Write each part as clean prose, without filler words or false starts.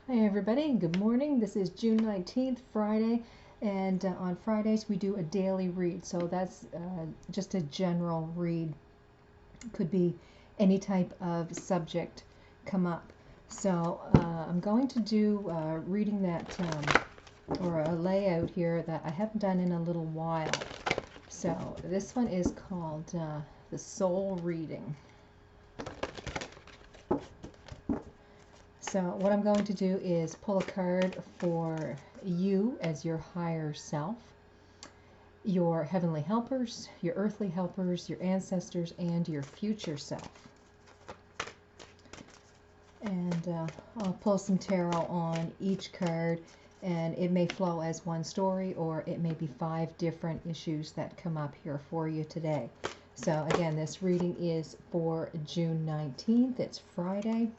Hi everybody, good morning. This is June 19th, Friday, and on Fridays we do a daily read. So that's just a general read. Could be any type of subject come up. So I'm going to do reading that or a layout here that I haven't done in a little while. So this one is called the Soul Reading. So what I'm going to do is pull a card for you as your higher self, your heavenly helpers, your earthly helpers, your ancestors, and your future self. And I'll pull some tarot on each card, and it may flow as one story, or it may be 5 different issues that come up here for you today. So again, this reading is for June 19th. It's Friday.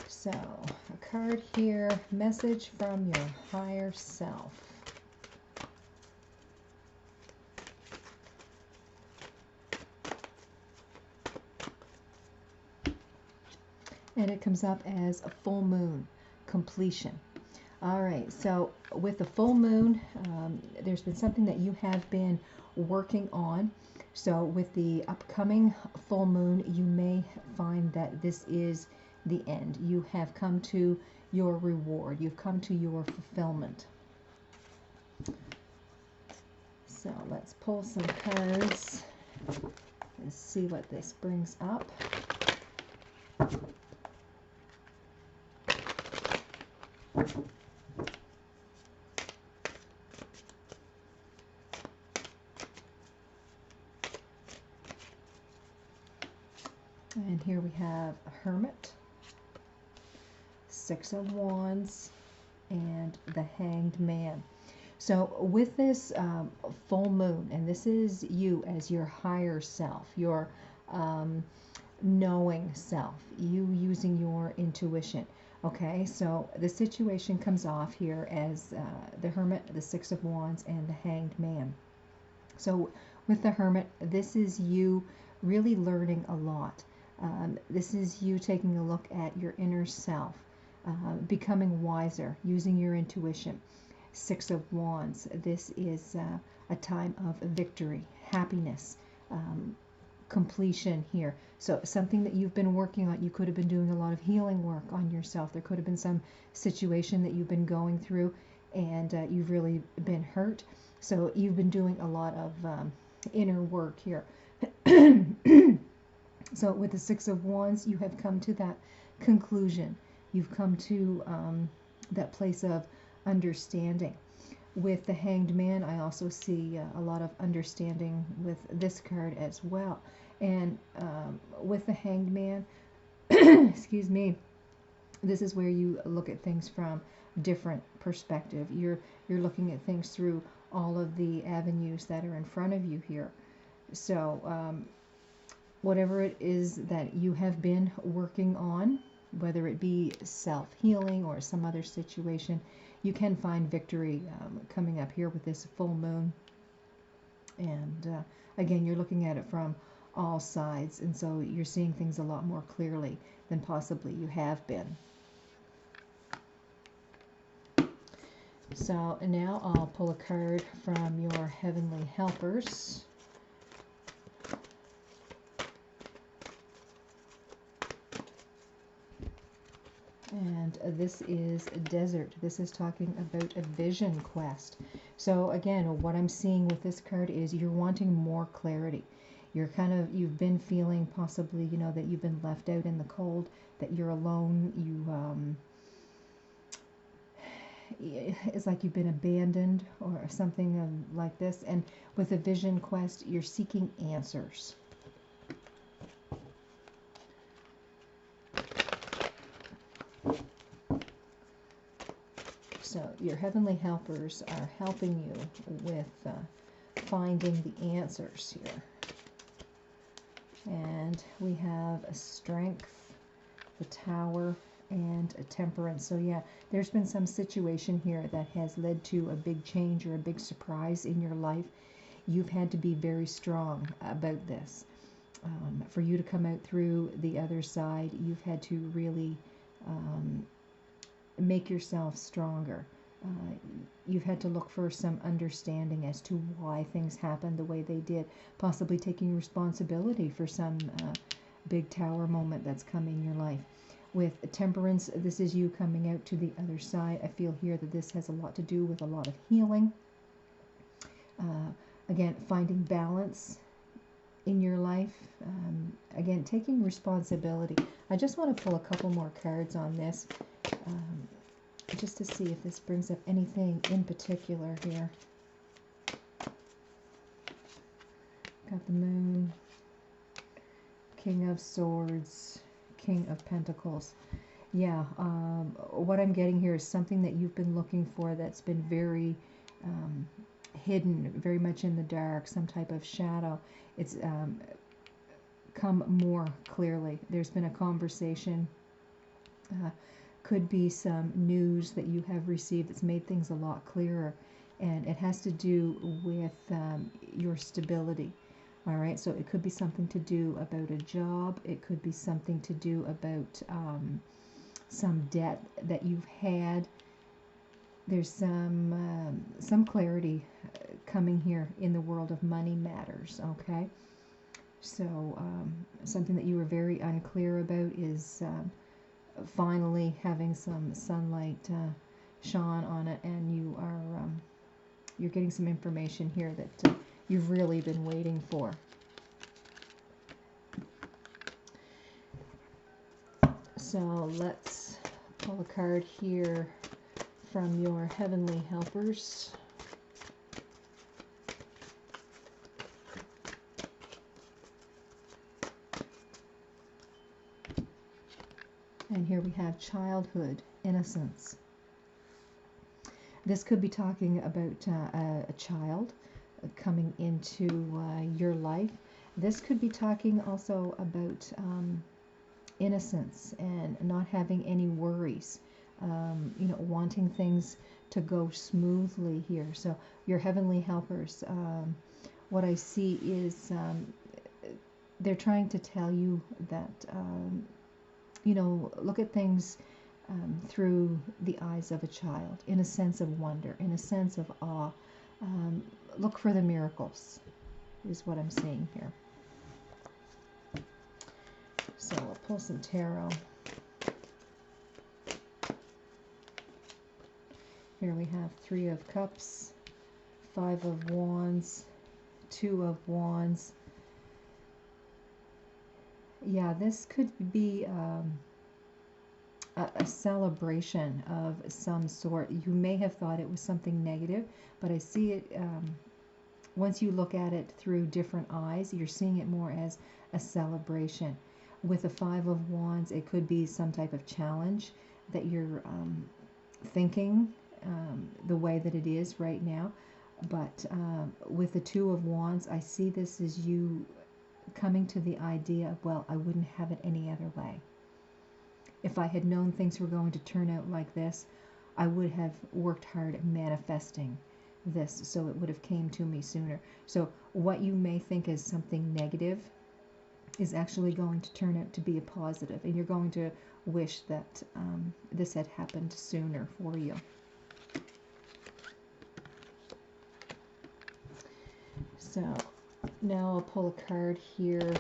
So, a card here, message from your higher self. And it comes up as a full moon, completion. All right, so with the full moon, there's been something that you have been working on. So with the upcoming full moon, you may find that this is the end. You have come to your reward. You've come to your fulfillment. So let's pull some cards and see what this brings up. And here we have a Hermit, Six of Wands, and the Hanged Man. So with this full moon, and this is you as your higher self, your knowing self, you using your intuition. Okay, so the situation comes off here as the Hermit, the Six of Wands, and the Hanged Man. So with the Hermit, this is you really learning a lot. This is you taking a look at your inner self, becoming wiser, using your intuition. Six of Wands, this is a time of victory, happiness, completion here. So something that you've been working on, you could have been doing a lot of healing work on yourself. There could have been some situation that you've been going through and you've really been hurt. So you've been doing a lot of inner work here. So with the Six of Wands, you have come to that conclusion. You've come to that place of understanding. With the Hanged Man, I also see a lot of understanding with this card as well. And with the Hanged Man, excuse me, this is where you look at things from different perspective. You're looking at things through all of the avenues that are in front of you here. So whatever it is that you have been working on, whether it be self-healing or some other situation, you can find victory coming up here with this full moon. And again, you're looking at it from all sides, and so you're seeing things a lot more clearly than possibly you have been. So now I'll pull a card from your heavenly helpers. And this is a desert. This is talking about a vision quest. So again, what I'm seeing with this card is you're wanting more clarity. You've been feeling possibly, that you've been left out in the cold, that you're alone. It's like you've been abandoned or something like this. And with a vision quest, you're seeking answers. So your heavenly helpers are helping you with finding the answers here. And we have a Strength, the Tower, and a Temperance. So yeah, there's been some situation here that has led to a big change or a big surprise in your life. You've had to be very strong about this. For you to come out through the other side, you've had to really make yourself stronger. You've had to look for some understanding as to why things happened the way they did, possibly taking responsibility for some big tower moment that's come in your life. With temperance, this is you coming out to the other side. I feel here that this has a lot to do with a lot of healing. Again, finding balance in your life. Again, taking responsibility. I just want to pull a couple more cards on this, just to see if this brings up anything in particular here. Got the Moon, King of Swords, King of Pentacles. Yeah, what I'm getting here is something that you've been looking for that's been very hidden, very much in the dark, some type of shadow. It's come more clearly. There's been a conversation, could be some news that you have received that's made things a lot clearer, and it has to do with your stability. All right, so it could be something to do about a job. It could be something to do about some debt that you've had. There's some clarity coming here in the world of money matters, okay? So something that you were very unclear about is finally having some sunlight shone on it, and you are you're getting some information here that you've really been waiting for. So let's pull a card here from your heavenly helpers. And here we have childhood, innocence. This could be talking about a child coming into your life. This could be talking also about innocence and not having any worries, you know, wanting things to go smoothly here. So your heavenly helpers, what I see is they're trying to tell you that, you know, look at things through the eyes of a child, in a sense of wonder, in a sense of awe. Look for the miracles, is what I'm seeing here. So I'll pull some tarot. Here we have 3 of Cups, 5 of Wands, 2 of Wands. Yeah, this could be a celebration of some sort. You may have thought it was something negative, but I see it, once you look at it through different eyes, you're seeing it more as a celebration. With the 5 of Wands, it could be some type of challenge that you're thinking the way that it is right now. But with the 2 of Wands, I see this as you coming to the idea of, well, I wouldn't have it any other way. If I had known things were going to turn out like this, I would have worked hard at manifesting this, so it would have came to me sooner. So what you may think is something negative is actually going to turn out to be a positive, and you're going to wish that this had happened sooner for you. So now I'll pull a card here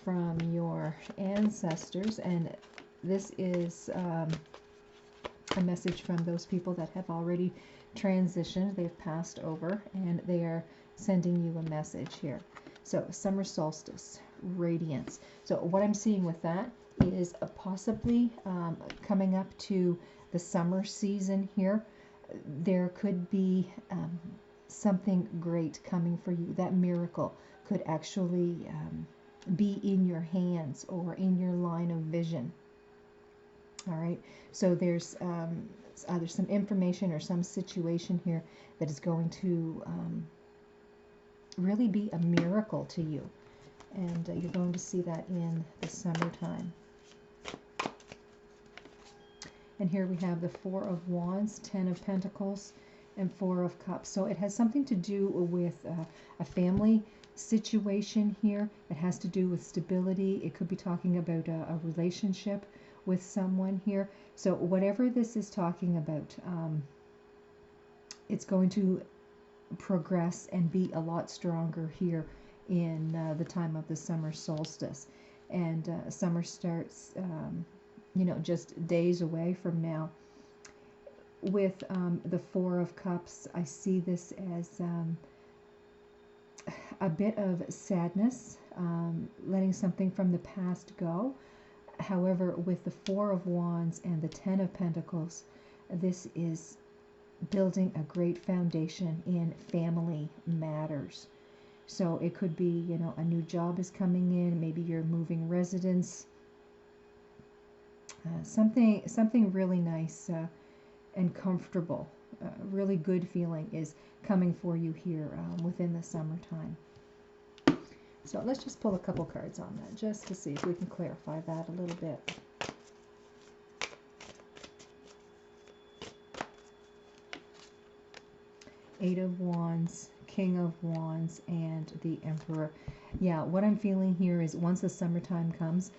from your ancestors, and this is a message from those people that have already transitioned. They've passed over, and they are sending you a message here. So summer solstice, radiance. So what I'm seeing with that is possibly coming up to the summer season here. There could be something great coming for you. That miracle could actually be in your hands or in your line of vision. All right, so there's either some information or some situation here that is going to really be a miracle to you, and you're going to see that in the summertime. And here we have the 4 of Wands, 10 of Pentacles, and 4 of Cups. So it has something to do with a family situation here. It has to do with stability. It could be talking about a relationship with someone here. So whatever this is talking about, it's going to progress and be a lot stronger here in the time of the summer solstice. And summer starts, just days away from now. With the Four of Cups, I see this as a bit of sadness, letting something from the past go. However, with the Four of Wands and the Ten of Pentacles, this is building a great foundation in family matters. So it could be, a new job is coming in, maybe you're moving residence, something really nice and comfortable, really good feeling is coming for you here within the summertime. So let's just pull a couple cards on that just to see if we can clarify that a little bit. Eight of Wands, King of Wands, and the Emperor. Yeah, what I'm feeling here is once the summertime comes,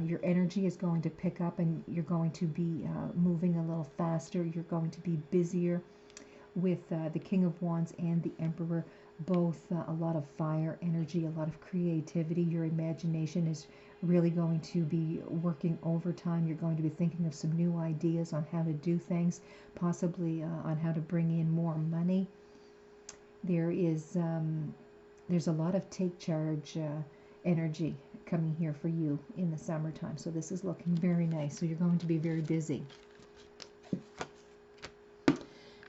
your energy is going to pick up and you're going to be moving a little faster. You're going to be busier with the King of Wands and the Emperor. Both a lot of fire energy, a lot of creativity. Your imagination is really going to be working overtime. You're going to be thinking of some new ideas on how to do things, possibly on how to bring in more money. There's a lot of take charge energy coming here for you in the summertime. So this is looking very nice. So you're going to be very busy.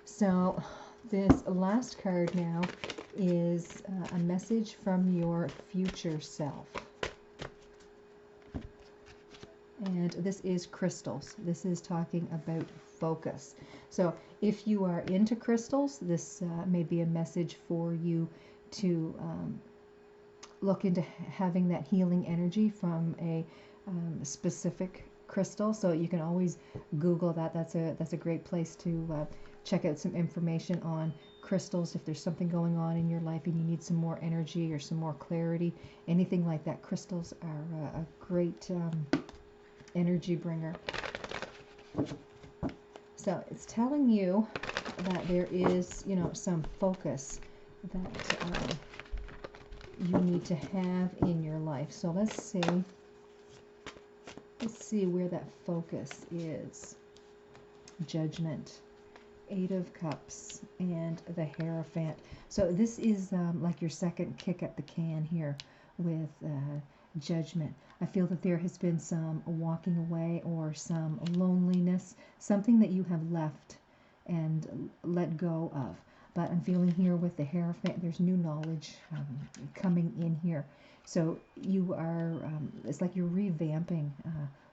So this last card now is a message from your future self. And this is crystals. This is talking about focus. So if you are into crystals, this may be a message for you to look into having that healing energy from a specific crystal. So you can always Google that. That's a great place to check out some information on crystals. If there's something going on in your life and you need some more energy or some more clarity, anything like that, crystals are a great energy bringer. So it's telling you that there is, some focus that you need to have in your life. So let's see where that focus is. Judgment, Eight of Cups, and the Hierophant. So this is like your second kick at the can here with Judgment. I feel that there has been some walking away or some loneliness, something that you have left and let go of. But I'm feeling here with the Hierophant, there's new knowledge coming in here. So you are, it's like you're revamping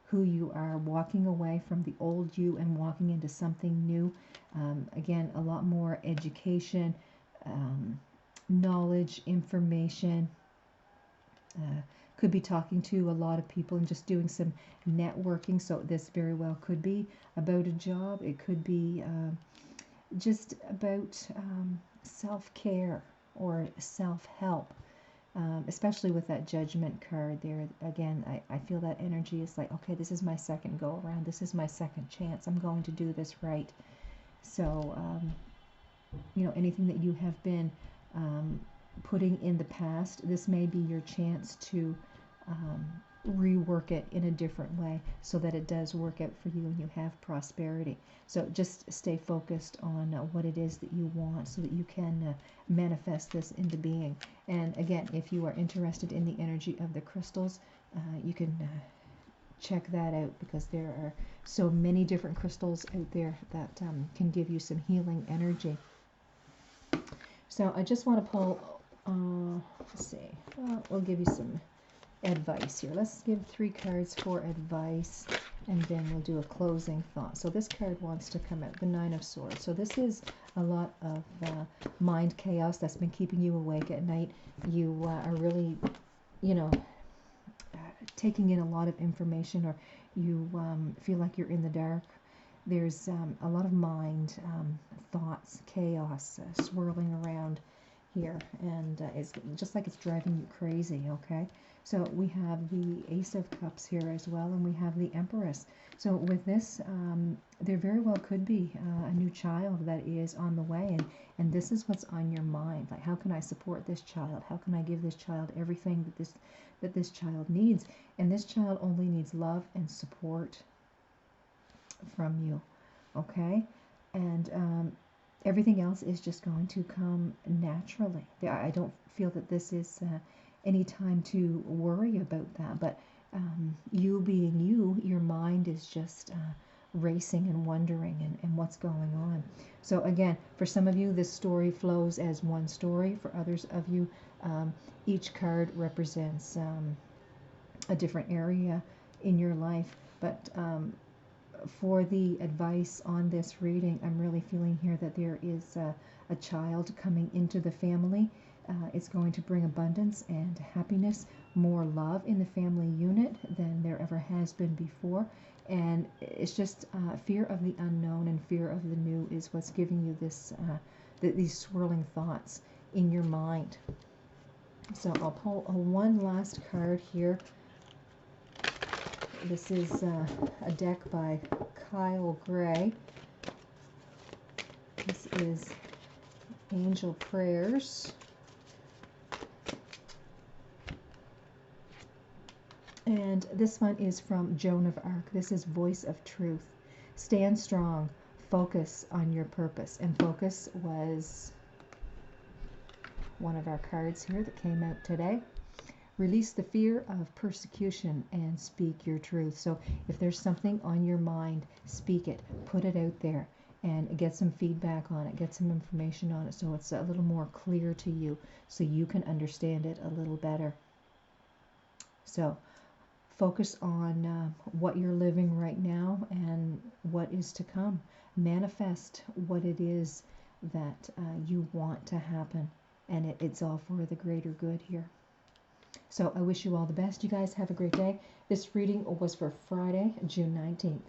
who you are, walking away from the old you and walking into something new. Again, a lot more education, knowledge, information. Could be talking to a lot of people and just doing some networking. So this very well could be about a job. It could be just about self-care or self-help, especially with that Judgment card there. Again, I feel that energy is like, okay, this is my second go around. This is my second chance. I'm going to do this right. So, anything that you have been putting in the past, this may be your chance to rework it in a different way so that it does work out for you and you have prosperity. So just stay focused on what it is that you want so that you can manifest this into being. And again, if you are interested in the energy of the crystals, you can check that out because there are so many different crystals out there that can give you some healing energy. So I just want to pull, let's see, we'll give you some advice here. Let's give 3 cards for advice and then we'll do a closing thought. So this card wants to come out, the Nine of Swords. So this is a lot of mind chaos that's been keeping you awake at night. You are really, taking in a lot of information, or you feel like you're in the dark. There's a lot of mind thoughts, chaos swirling around here, and it's just like it's driving you crazy, okay? So we have the Ace of Cups here as well, and we have the Empress. So with this, there very well could be a new child that is on the way, and this is what's on your mind. Like, how can I support this child? How can I give this child everything that this child needs? And this child only needs love and support from you, okay? And everything else is just going to come naturally. I don't feel that this is any time to worry about that, but you being you, your mind is just racing and wondering and what's going on. So again, for some of you, this story flows as one story. For others of you, each card represents a different area in your life. But for the advice on this reading, I'm really feeling here that there is a child coming into the family. It's going to bring abundance and happiness, more love in the family unit than there ever has been before. And it's just fear of the unknown and fear of the new is what's giving you this these swirling thoughts in your mind. So I'll pull one last card here. This is a deck by Kyle Gray. This is Angel Prayers. And this one is from Joan of Arc. This is Voice of Truth. Stand strong. Focus on your purpose. And focus was one of our cards here that came out today. Release the fear of persecution and speak your truth. So if there's something on your mind, speak it. Put it out there and get some feedback on it. Get some information on it so it's a little more clear to you so you can understand it a little better. So focus on what you're living right now and what is to come. Manifest what it is that you want to happen. And it's all for the greater good here. So I wish you all the best. You guys have a great day. This reading was for Friday, June 19th.